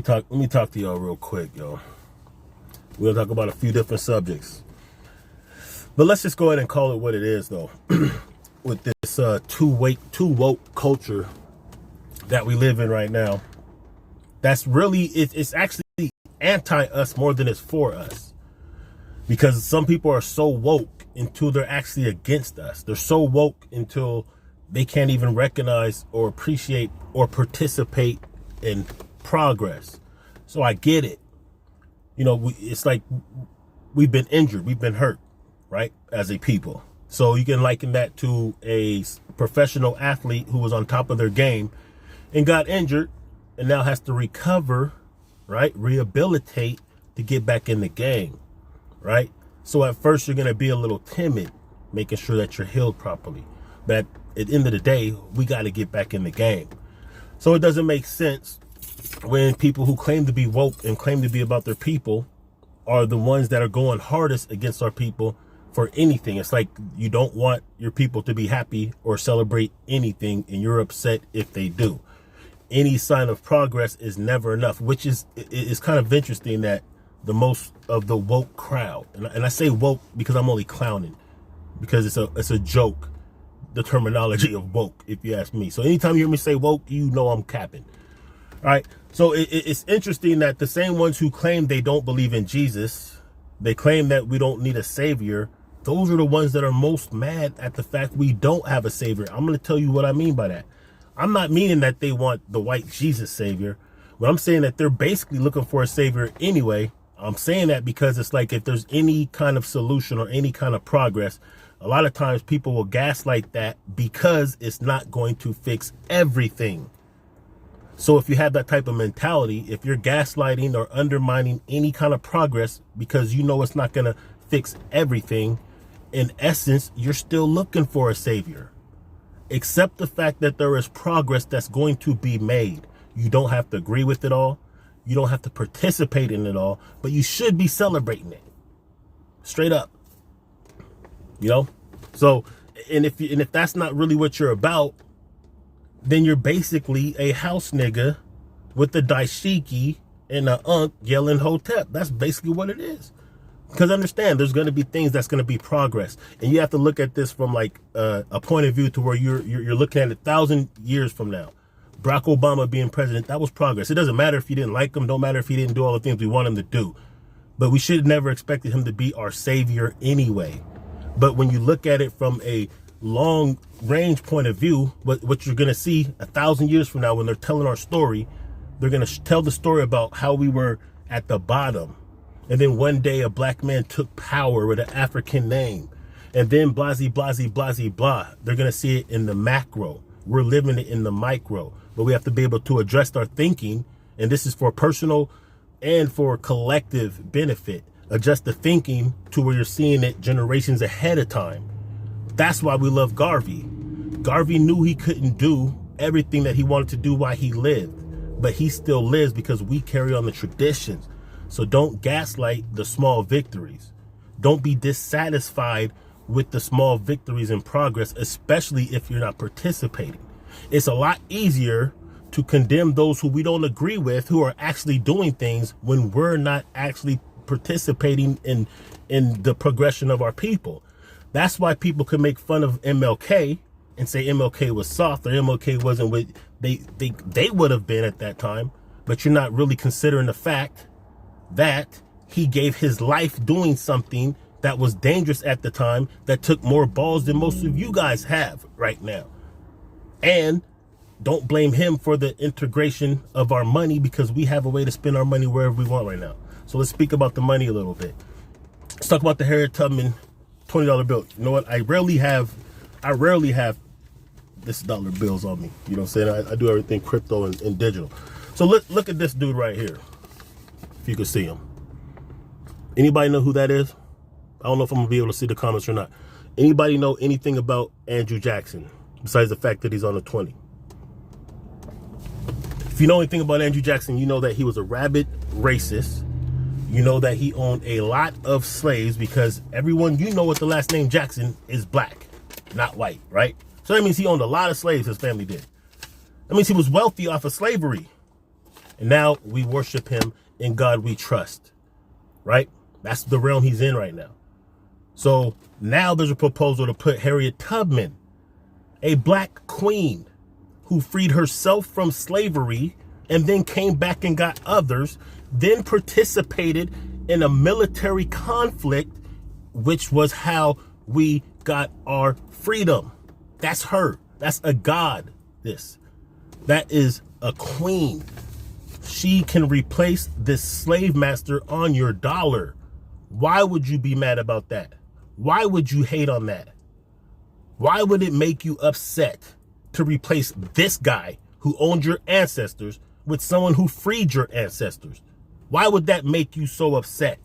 Let me talk to y'all real quick, yo. We're gonna talk about a few different subjects, but let's just go ahead and call it what it is, though. With this too woke culture that we live in right now, that's really it's actually anti us more than it's for us, because some people are so woke until they're actually against us. They're so woke until they can't even recognize or appreciate or participate in progress. So I get it. You know, it's like we've been injured, we've been hurt, right, as a people. So you can liken that to a professional athlete who was on top of their game and got injured and now has to recover, right, rehabilitate to get back in the game, right? So at first you're going to be a little timid, making sure that you're healed properly. But at the end of the day, we got to get back in the game. So it doesn't make sense when people who claim to be woke and claim to be about their people are the ones that are going hardest against our people for anything. It's like you don't want your people to be happy or celebrate anything, and you're upset if they do. Any sign of progress is never enough, which is kind of interesting that the most of the woke crowd, and I say woke because I'm only clowning, because it's a joke, the terminology of woke, if you ask me. So anytime you hear me say woke, you know I'm capping. All right. So it's interesting that the same ones who claim they don't believe in Jesus, they claim that we don't need a savior, those are the ones that are most mad at the fact we don't have a savior. I'm going to tell you what I mean by that. I'm not meaning that they want the white Jesus savior. But I'm saying that they're basically looking for a savior anyway. I'm saying that because it's like if there's any kind of solution or any kind of progress, a lot of times people will gaslight that because it's not going to fix everything. So if you have that type of mentality, if you're gaslighting or undermining any kind of progress because you know it's not going to fix everything, in essence, you're still looking for a savior. Accept the fact that there is progress that's going to be made. You don't have to agree with it all. You don't have to participate in it all, but you should be celebrating it. Straight up. You know? So, and if that's not really what you're about, then you're basically a house nigga with the dashiki and a unk yelling hotep. That's basically what it is. Because understand, there's going to be things that's going to be progress. And you have to look at this from like a point of view to where you're looking at 1,000 years from now. Barack Obama being president, that was progress. It doesn't matter if you didn't like him. Don't matter if he didn't do all the things we want him to do. But we should have never expected him to be our savior anyway. But when you look at it from a long range point of view, what you're going to see 1,000 years from now when they're telling our story, they're going to tell the story about how we were at the bottom. And then one day a black man took power with an African name. And then blah, blah, blah, blah. They're going to see it in the macro. We're living it in the micro. But we have to be able to address our thinking. And this is for personal and for collective benefit. Adjust the thinking to where you're seeing it generations ahead of time. That's why we love Garvey. Garvey knew he couldn't do everything that he wanted to do while he lived. But he still lives because we carry on the traditions. So don't gaslight the small victories. Don't be dissatisfied with the small victories in progress, especially if you're not participating. It's a lot easier to condemn those who we don't agree with, who are actually doing things when we're not actually participating in the progression of our people. That's why people can make fun of MLK and say MLK was soft or MLK wasn't what they would have been at that time. But you're not really considering the fact that he gave his life doing something that was dangerous at the time, that took more balls than most of you guys have right now. And don't blame him for the integration of our money, because we have a way to spend our money wherever we want right now. So let's speak about the money a little bit. Let's talk about the Harriet Tubman $20 bill. You know what? I rarely have this dollar bills on me. You know what I'm saying? I do everything crypto and digital. So look at this dude right here. If you can see him. Anybody know who that is? I don't know if I'm gonna be able to see the comments or not. Anybody know anything about Andrew Jackson besides the fact that he's on the 20? If you know anything about Andrew Jackson, you know that he was a rabid racist. You know that he owned a lot of slaves, because everyone you know with the last name Jackson is black, not white, right? So that means he owned a lot of slaves, his family did. That means he was wealthy off of slavery. And now we worship him. In God we trust. Right? That's the realm he's in right now. So now there's a proposal to put Harriet Tubman, a black queen who freed herself from slavery and then came back and got others, then participated in a military conflict, which was how we got our freedom. That's her. That's a god. That is a queen. She can replace this slave master on your dollar. Why would you be mad about that? Why would you hate on that? Why would it make you upset to replace this guy who owned your ancestors with someone who freed your ancestors? Why would that make you so upset?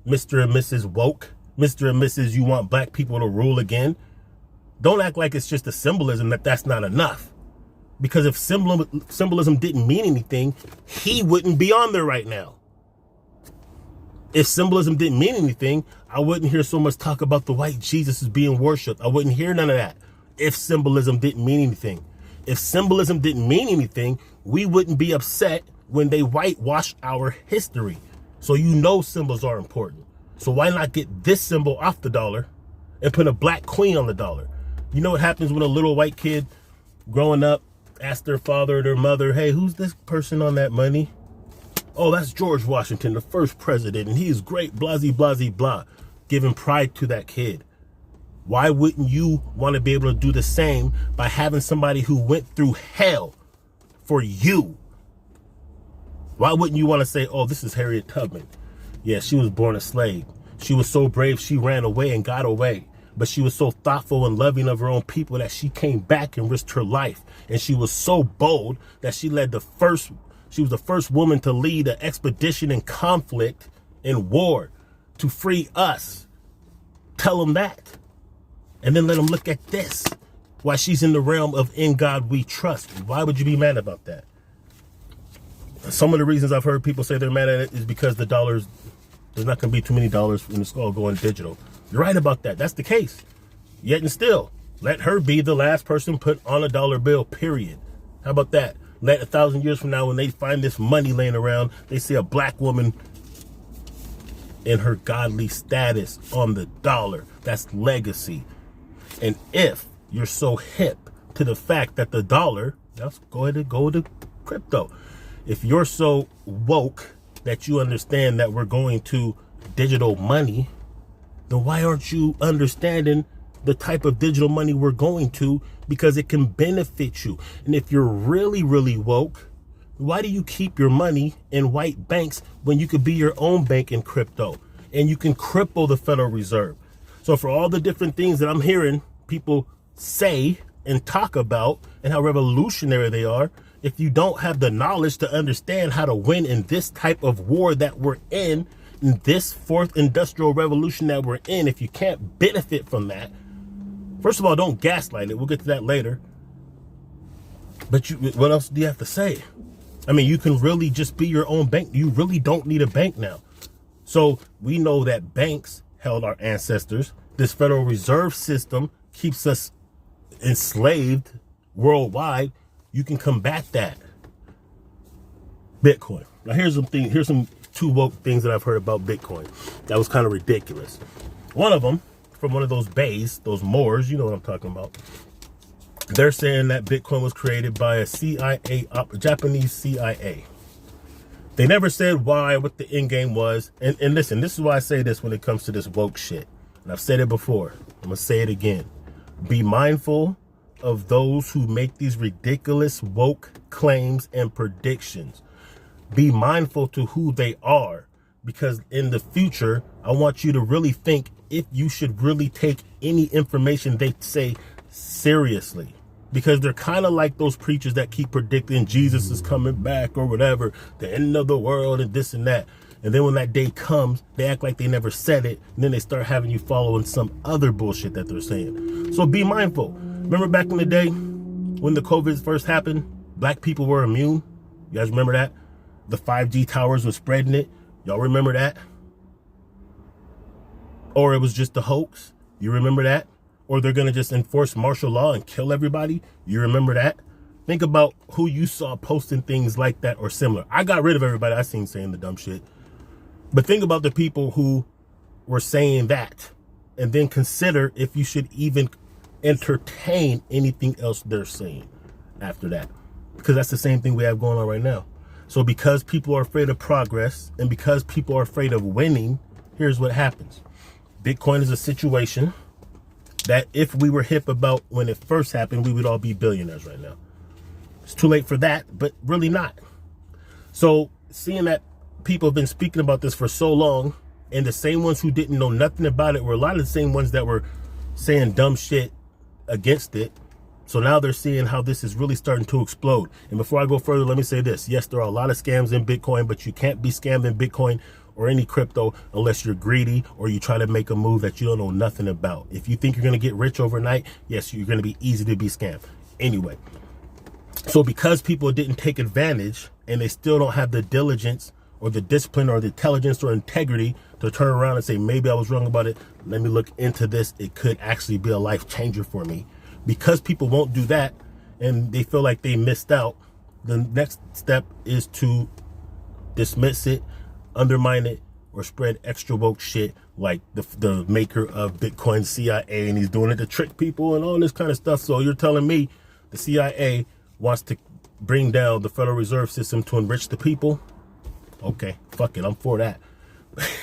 Mr. and Mrs. Woke, Mr. and Mrs. You want black people to rule again? Don't act like it's just a symbolism that's not enough. Because if symbolism didn't mean anything, he wouldn't be on there right now. If symbolism didn't mean anything, I wouldn't hear so much talk about the white Jesus is being worshipped. I wouldn't hear none of that if symbolism didn't mean anything. If symbolism didn't mean anything, we wouldn't be upset when they whitewash our history. So you know symbols are important. So why not get this symbol off the dollar and put a black queen on the dollar? You know what happens when a little white kid growing up asks their father or their mother, hey, who's this person on that money? Oh, that's George Washington, the first president, and he is great, blah, blah, blah, giving pride to that kid. Why wouldn't you want to be able to do the same by having somebody who went through hell for you? Why wouldn't you want to say, oh, this is Harriet Tubman? Yeah, she was born a slave. She was so brave, she ran away and got away. But she was so thoughtful and loving of her own people that she came back and risked her life. And she was so bold that she was the first woman to lead an expedition in conflict and war to free us. Tell them that. And then let them look at this. Why she's in the realm of in God we trust. Why would you be mad about that? Some of the reasons I've heard people say they're mad at it is because there's not going to be too many dollars when it's all going digital. You're right about that. That's the case. Yet and still, let her be the last person put on a dollar bill, period. How about that? Let 1,000 years from now, when they find this money laying around, they see a black woman in her godly status on the dollar. That's legacy. And if you're so hip to the fact that the dollar, let's go ahead and go to crypto. If you're so woke that you understand that we're going to digital money, then why aren't you understanding the type of digital money we're going to? Because it can benefit you. And if you're really, really woke, why do you keep your money in white banks when you could be your own bank in crypto? And you can cripple the Federal Reserve. So for all the different things that I'm hearing people say and talk about and how revolutionary they are, if you don't have the knowledge to understand how to win in this type of war that we're in this fourth industrial revolution that we're in, if you can't benefit from that, first of all, don't gaslight it. We'll get to that later. But what else do you have to say? I mean, you can really just be your own bank. You really don't need a bank now. So we know that banks held our ancestors. This Federal Reserve System keeps us enslaved worldwide. You can combat that. Bitcoin. Now here's some two woke things that I've heard about Bitcoin that was kind of ridiculous. One of them, from one of those bays, those Moors, you know what I'm talking about. They're saying that Bitcoin was created by a Japanese CIA. They never said why, what the end game was. And listen, this is why I say this when it comes to this woke shit. And I've said it before. I'm going to say it again. Be mindful of those who make these ridiculous woke claims and predictions. Be mindful to who they are, because in the future, I want you to really think if you should really take any information they say seriously, because they're kind of like those preachers that keep predicting Jesus is coming back or whatever, the end of the world and this and that. And then when that day comes, they act like they never said it. And then they start having you following some other bullshit that they're saying. So be mindful. Remember back in the day when the COVID first happened, black people were immune. You guys remember that? The 5G towers were spreading it. Y'all remember that? Or it was just a hoax. You remember that? Or they're going to just enforce martial law and kill everybody. You remember that? Think about who you saw posting things like that or similar. I got rid of everybody I seen saying the dumb shit. But think about the people who were saying that, and then consider if you should even entertain anything else they're saying after that. Because that's the same thing we have going on right now. So because people are afraid of progress and because people are afraid of winning, here's what happens. Bitcoin is a situation that if we were hip about when it first happened, we would all be billionaires right now. It's too late for that, but really not. So seeing that people have been speaking about this for so long, and the same ones who didn't know nothing about it were a lot of the same ones that were saying dumb shit against it. So now they're seeing how this is really starting to explode. And before I go further, let me say this. Yes, there are a lot of scams in Bitcoin, but you can't be scammed in Bitcoin or any crypto unless you're greedy or you try to make a move that you don't know nothing about. If you think you're going to get rich overnight, yes, you're going to be easy to be scammed. Anyway, so because people didn't take advantage and they still don't have the diligence or the discipline or the intelligence or integrity to turn around and say, maybe I was wrong about it. Let me look into this. It could actually be a life changer for me. Because people won't do that and they feel like they missed out, the next step is to dismiss it, undermine it, or spread extra woke shit like the maker of Bitcoin, CIA, and he's doing it to trick people and all this kind of stuff. So you're telling me the CIA wants to bring down the Federal Reserve System to enrich the people? Okay, fuck it, I'm for that.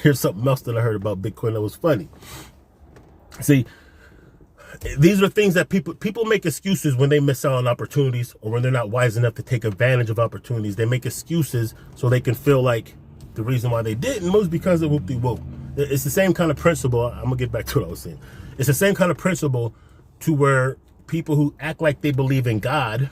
Here's something else that I heard about Bitcoin that was funny. See, these are things that people make excuses when they miss out on opportunities or when they're not wise enough to take advantage of opportunities. They make excuses so they can feel like the reason why they didn't was because of whoop-de-whoop. It's the same kind of principle. I'm going to get back to what I was saying. It's the same kind of principle to where people who act like they believe in God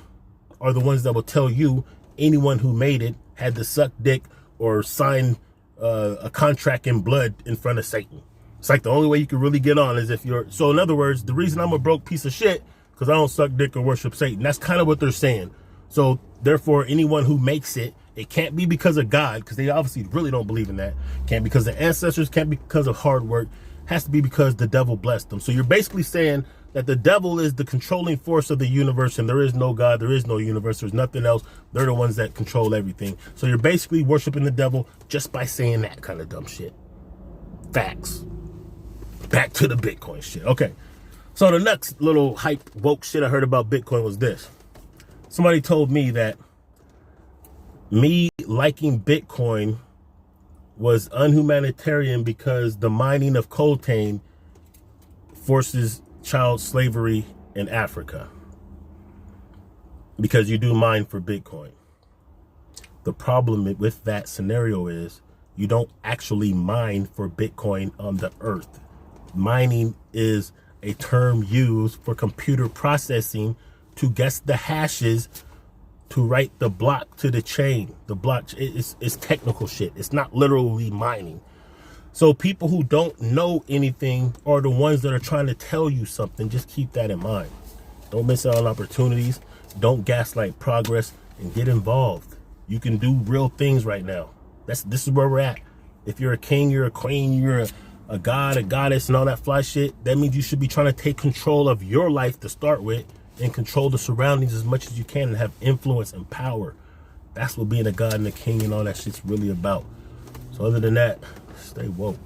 are the ones that will tell you anyone who made it had to suck dick or sign a contract in blood in front of Satan. It's like the only way you can really get on is if you're... So in other words, the reason I'm a broke piece of shit because I don't suck dick or worship Satan. That's kind of what they're saying. So therefore, anyone who makes it, it can't be because of God, because they obviously really don't believe in that. Can't be because of ancestors, can't be because of hard work. Has to be because the devil blessed them. So you're basically saying that the devil is the controlling force of the universe and there is no God, there is no universe, there's nothing else. They're the ones that control everything. So you're basically worshiping the devil just by saying that kind of dumb shit. Facts. Back to the Bitcoin shit. Okay. So the next little hype woke shit I heard about Bitcoin was this. Somebody told me that me liking Bitcoin was unhumanitarian because the mining of coltan forces child slavery in Africa. Because you do mine for Bitcoin. The problem with that scenario is you don't actually mine for Bitcoin on the earth. Mining is a term used for computer processing to guess the hashes to write the block to the chain. The block is technical shit. It's not literally mining. So people who don't know anything are the ones that are trying to tell you something. Just keep that in mind. Don't miss out on opportunities. Don't gaslight progress and get involved. You can do real things right now. This is where we're at. If you're a king, you're a queen, you're a god, a goddess, and all that fly shit, that means you should be trying to take control of your life to start with and control the surroundings as much as you can and have influence and power. That's what being a god and a king and all that shit's really about. So other than that, stay woke.